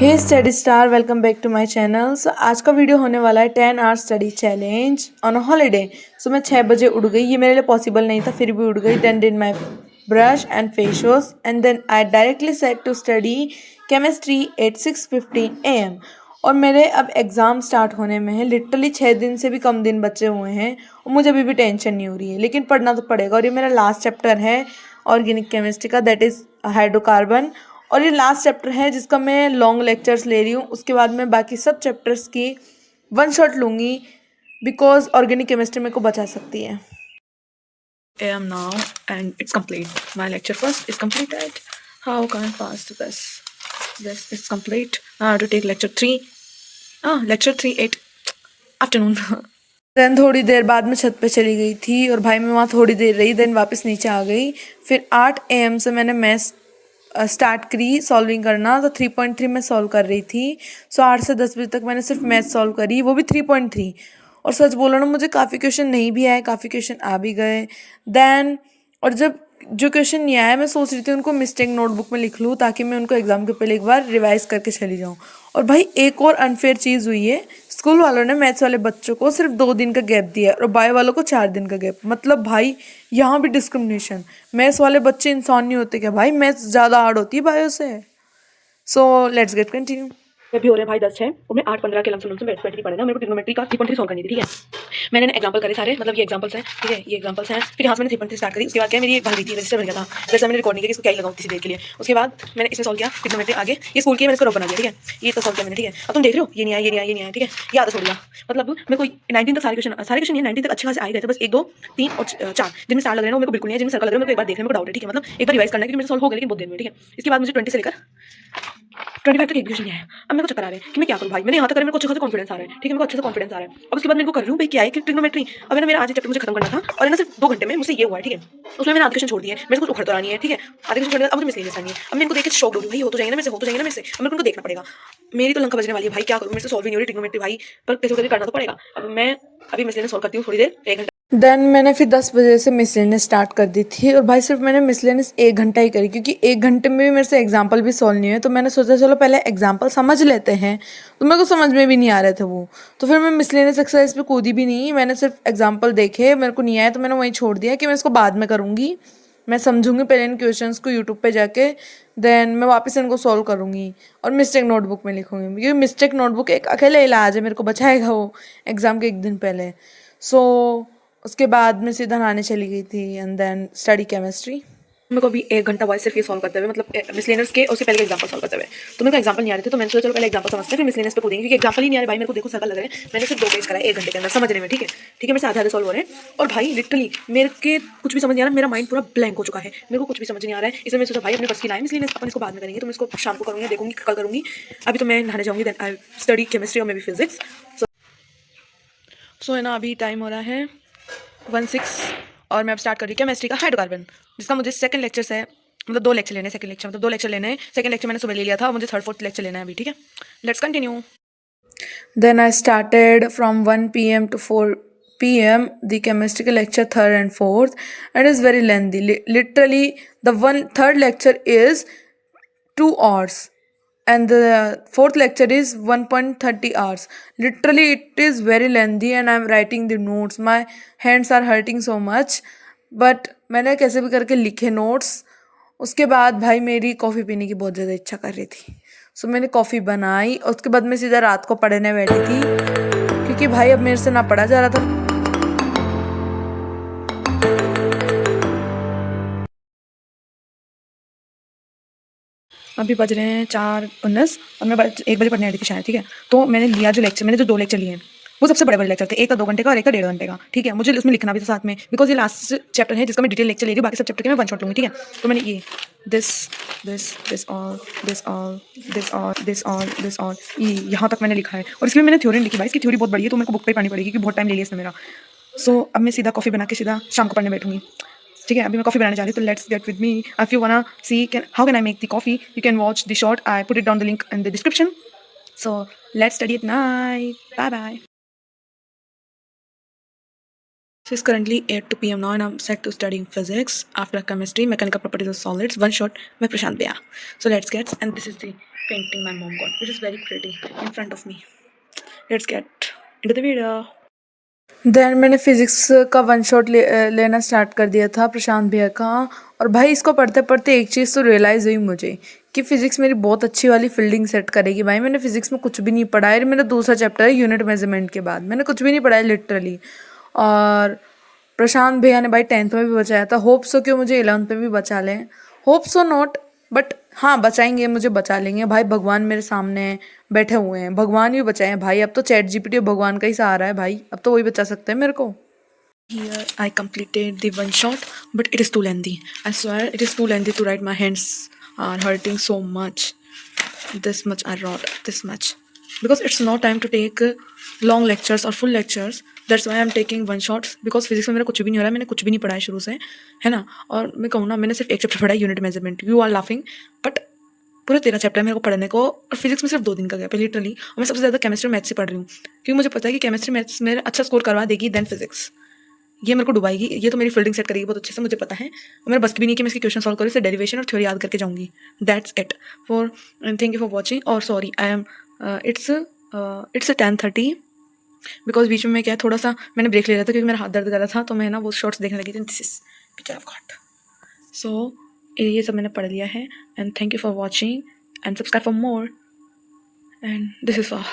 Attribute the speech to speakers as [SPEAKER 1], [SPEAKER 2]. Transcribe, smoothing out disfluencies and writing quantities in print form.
[SPEAKER 1] Hey study star, welcome back to my channel. So आज का video होने वाला है 10 hour study challenge on a holiday. So मैं 6 बजे उठ गई, ये मेरे लिए पॉसिबल नहीं था, फिर भी उठ गई। Then did my brush and face wash and then I directly set to study chemistry at 6:15 AM। और मेरे अब एग्ज़ाम स्टार्ट होने में है, लिटरली 6 दिन से भी कम दिन बचे हुए हैं और मुझे अभी भी टेंशन नहीं हो रही है, लेकिन पढ़ना तो पड़ेगा। और ये मेरा लास्ट चैप्टर है ऑर्गेनिक केमिस्ट्री का, दैट इज़ हाइड्रोकार्बन। और ये लास्ट चैप्टर है जिसका मैं लॉन्ग लेक्चर्स ले रही हूँ। उसके बाद मैं बाकी सब चैप्टर्स की वन शॉट लूँगी, बिकॉज ऑर्गेनिक केमिस्ट्री मेरे को बचा सकती है। I am now and it's complete. My lecture first is completed. How can I pass to this? This is complete. Now I have to take lecture 3. Lecture 3 8 afternoon. Then थोड़ी देर बाद मैं छत पे चली गई थी और भाई मैं वहाँ थोड़ी देर रही, देन वापस नीचे आ गई। फिर 8 AM से मैंने मैथ्स स्टार्ट करी सॉल्विंग करना, तो 3.3 मैं सॉल्व कर रही थी। सो 8 से 10 बजे तक मैंने सिर्फ मैथ्स सॉल्व करी, वो भी 3.3। और सच बोलो ना, मुझे काफ़ी क्वेश्चन नहीं भी आए, काफ़ी क्वेश्चन आ भी गए। देन और जब जो क्वेश्चन नहीं आया, मैं सोच रही थी उनको मिस्टेक नोटबुक में लिख लूँ ताकि मैं उनको एग्जाम के पहले एक बार रिवाइज करके चली जाऊँ। और भाई एक और अनफेयर चीज़ हुई है, स्कूल वालों ने मैथ्स वाले बच्चों को सिर्फ 2 दिन का गैप दिया है और बायो वालों को 4 दिन का गैप। मतलब भाई यहाँ भी डिस्क्रिमिनेशन। मैथ्स वाले बच्चे इंसान नहीं होते क्या भाई? मैथ्स ज़्यादा हार्ड होती है बायो से। So let's get continue.
[SPEAKER 2] अभी हो रहे हैं भाई 10-6 और मैं 8-15 के लमसम बैठ पड़े ना। मेरे को ट्रिग्नोमेट्री का 3.3 सॉल्व करनी थी, ठीक है। मैंने एग्जांपल करे सारे, मतलब ये एग्जांपल्स हैं, ठीक है, ये एग्जांपल्स हैं। फिर यहाँ से मैंने 3.3 स्टार्ट करी। उसके बाद क्या मेरी एक भर गई थी, रजिस्टर भर गया था, जैसे मैंने रिकॉर्ड नहीं किया, इसको क्या ही लगाऊं किसी देर के लिए। उसके बाद मैंने इसमें सॉल्व किया ट्रिग्नोमेट्री आगे, ये स्कूल की मैंने इसको रफ बना दिया, ठीक है। ये तो सॉल्व किया मैंने, ठीक है। अब तुम देख रहे हो ये नहीं आया, ये नहीं आया, ये नहीं आया, ठीक है, ये आधा छोड़ दिया। मतलब मेरे को 19 तक सारे क्वेश्चन ये 19 तक अच्छे खासे आ गए थे, बस 1 2 3 और 4 जिनमें स्टार लग रहे हैं मेरे को बिल्कुल नहीं है, जिनमें सर्कल लग रहे हैं मेरे को एक बार देखने में डाउट है, ठीक है। मतलब एक बार रिवाइज करना है, क्योंकि मेरे सॉल्व हो गया लेकिन बहुत देर में, ठीक है। इसके बाद मुझे 20 से लेकर 25 तक एक क्वेश्चन है। अब मेरे को चक्कर आ रहे हैं कि मैं क्या करूँ भाई। मैंने यहाँ तक करे, मेरे को अच्छा खासा कॉन्फिडेंस आ रहा है, ठीक है, मेरे को अच्छे से कॉन्फिडेंस आ रहा है। अब उसके बाद मेरे को कर रही हूँ भाई क्या है कि ट्रिग्नोमेट्री। अब है ना, मेरा आज चैप्टर मुझे खत्म करना था और है ना सिर्फ 2 घंटे में मुझसे ये हुआ है, ठीक है। उसमें मैंने आधे क्वेश्चन छोड़ दिए, मेरे को कुछ उखड़ तो नहीं है, ठीक है। आधे क्वेश्चन छोड़ दिया, अब मुझे मिसलेनियस करनी है। अब मैं इनको देख के शॉक हो रही हूँ, भाई हो तो जाएंगे ना मेरे से, हो तो जाएंगे ना मेरे से। अब मेरे को उनको देखना पड़ेगा, मेरी तो लंका बजने वाली है भाई। क्या करूँ, मेरे से सॉल्व ही नहीं हो रही ट्रिग्नोमेट्री भाई, पर कैसे करके करना तो पड़ेगा। अब मैं अभी मिसलेनियस सॉल्व करती हूँ थोड़ी देर, 1 घंटा।
[SPEAKER 1] देन मैंने फिर 10 बजे से मिसलेनियस स्टार्ट कर दी थी और भाई सिर्फ मैंने मिसलेनियस 1 घंटा ही करी, क्योंकि 1 घंटे में भी मेरे से एग्जाम्पल भी सॉल्व नहीं हुए। तो मैंने सोचा चलो पहले एग्जाम्पल समझ लेते हैं, तो मेरे को समझ में भी नहीं आ रहे थे वो। तो फिर मैं मिसलेनियस एक्सरसाइज पे कूदी भी नहीं, मैंने सिर्फ एग्जाम्पल देखे, मेरे को नहीं आया तो मैंने वहीं छोड़ दिया कि मैं इसको बाद में करूँगी। मैं समझूंगी पहले इन क्वेश्चंस को यूट्यूब पे जाके, देन मैं वापस इनको सॉल्व करूँगी और मिस्टेक नोटबुक में लिखूँगी, क्योंकि मिस्टेक नोटबुक एक अकेले इलाज है, मेरे को बचाएगा वो एग्ज़ाम के 1 दिन पहले। सो उसके बाद मैं सीधा नहाने चली गई थी एंड देन स्टडी केमिस्ट्री।
[SPEAKER 2] मेरे को अभी 1 घंटा हुआ सिर्फ ये सॉल्व करते हुए, मतलब मिसलेनियस के उससे पहले एग्जांपल सॉल्व करते हुए। तो मेरे को एग्जांपल नहीं आ रहे थे, तो मैंने सोचा चलो पहले एग्जांपल समझते हैं, फिर मिसलेनियस पे कूदेंगे, क्योंकि एग्जांपल ही नहीं आ रहे भाई। मेरे को देखो सर्कल लग रहे हैं, मैंने सिर्फ 2 पेज करा है 1 घंटे के अंदर समझने में, ठीक है, ठीक है। मेरे से आधे सॉल्व हो रहे हैं और भाई लिटरली मेरे के कुछ भी समझ नहीं आ रहा, मेरा माइंड पूरा ब्लैंक हो चुका है, मेरे को कुछ भी समझ नहीं आ रहा है। इसलिए मैं सोचा भाई अपने बस की लाइन, मिसलेनियस अपन इसको बाद में करेंगे, तो मैं इसको शाम को करूँगी, देखूंगी कल करूँगी। अभी तो मैं नहाने जाऊँगी, देन आई स्टडी केमिस्ट्री और मे बी फिजिक्स। सो है ना, अभी टाइम हो रहा है 1:06 और मैं अब स्टार्ट कर रही हूँ केमिस्ट्री का हाइड्रोकार्बन, जिसका मुझे सेकंड लेक्चर है, मतलब 2 लेक्चर लेने हैं। सेकंड लेक्चर मतलब 2 लेक्चर लेने हैं। सेकंड लेक्चर मैंने सुबह ले लिया था, मुझे 3rd 4th लेक्चर लेना है अभी, ठीक है। Let's continue. Then I started from 1 PM to 4 PM the chemistry lecture 3rd and 4th. It is very lengthy. Literally the 3rd lecture is 2 hours and the 4th lecture is 1.30 hours. Literally it is very lengthy and I'm writing the notes. My hands are hurting so much, but मैंने कैसे भी करके लिखे notes. उसके बाद भाई मेरी coffee पीने की बहुत ज़्यादा इच्छा कर रही थी, सो मैंने कॉफ़ी बनाई और उसके बाद मैं सीधा रात को पढ़ने बैठी थी, क्योंकि भाई अब मेरे से ना पढ़ा जा रहा था। अभी बज रहे हैं 4:19 और मैं 1 बजे पढ़ने आई थी शायद, ठीक है। तो मैंने लिया जो लेक्चर, मैंने जो 2 लेक्चर लिए हैं वो सबसे बड़े लेक्चर थे। एक था 2 घंटे का और एक था 1.5 घंटे का, ठीक है। मुझे उसमें लिखना भी था साथ में, बिकॉज ये लास्ट चैप्टर है जिसका मैं डिटेल लेक्चर ले रही हूँ। बाकी सब चैप्टर के मैं वन शॉट लूँगी, ठीक है। तो मैंने ये this this this all this all this all this all this all ये यहाँ तक मैंने लिखा है। और इसमें मैंने थ्योरी लिखी भाई, इसकी थ्योरी बहुत बड़ी है, तो मेरे को बुक पे पढ़नी पड़ेगी क्योंकि बहुत टाइम ले लिया इसने मेरा। सो अब मैं सीधा कॉफ़ी बना के सीधा शाम को पढ़ने बैठूंगी, ठीक है। अभी मैं कॉफ़ी बनाने जा रही हूँ, तो let's get with me. If you wanna see how can I make the coffee, you can watch the short, I put it down the link in the description. So let's study at night, bye bye. So it's currently 8 p.m. now and I'm set to studying physics after chemistry, mechanical properties of solids, one shot by Prashant Bhaiya. So let's get, and this is the painting my mom got, which is very pretty in front of me. Let's get into the video.
[SPEAKER 1] देन मैंने physics का one shot लेना start कर दिया था प्रशांत भैया का। और भाई इसको पढ़ते पढ़ते एक चीज़ तो रियलाइज़ हुई मुझे कि फ़िज़िक्स मेरी बहुत अच्छी वाली फील्डिंग सेट करेगी। भाई मैंने फ़िज़िक्स में कुछ भी नहीं पढ़ा है, मेरा दूसरा चैप्टर है यूनिट मेजरमेंट के बाद, मैंने कुछ भी नहीं पढ़ा है लिटरली। और प्रशांत भैया ने भाई 10th में भी बचाया था, होप सो कि मुझे 11th में भी बचा लें, होप सो नॉट, बट हाँ बचाएंगे, मुझे बचा लेंगे। भाई भगवान मेरे सामने बैठे हुए हैं, भगवान ही बचाए हैं भाई। अब तो चैट जीपीटी भगवान का ही सहारा है भाई, अब तो वही बचा सकते हैं मेरे को।
[SPEAKER 2] Here I completed the one shot, but it is too lengthy. I swear it is too lengthy to write. My hands are hurting so much. This much I wrote, this much. Because it's no time to take long lectures or full lectures. That's why I'm taking one shots. Because physics में मेरा कुछ भी नहीं हो रहा है, मैंने कुछ भी नहीं पढ़ा है शुरू से, है ना। और मैं कहूँ ना, मैंने सिर्फ एक चैप्टर पढ़ा है unit measurement. You are laughing, but पूरा 13 चैप्टर है मेरे को पढ़ने को, और फिजिक्स में सिर्फ 2 दिन का गया लिटरली। और मैं सबसे ज़्यादा केमिस्ट्री मैथ्स से पढ़ रही हूँ, क्योंकि मुझे पता है कि केमिस्ट्री मैथ्स मेरा अच्छा स्कोर करवा देगी देन फिजिक्स। ये मेरे को डुबाएगी, ये तो मेरी फील्डिंग सेट करेगी बहुत अच्छे से, मुझे पता है। और मेरा बस की भी नहीं कि मैं इसके क्वेश्चन सॉल्व करूँ, इससे डेरिवेशन और थ्योरी याद करके जाऊँगी। That's it for, thank you for watching. और sorry I am it's 10:30 because बीच में मैं क्या है, थोड़ा सा मैंने ब्रेक ले लिया था क्योंकि मेरा हाथ दर्द कर रहा था, तो मैं ना वो शॉर्ट्स देखने लगी थी। This is picture of God. So ये सब मैंने पढ़ लिया है, and thank you for watching and subscribe for more, and this is all.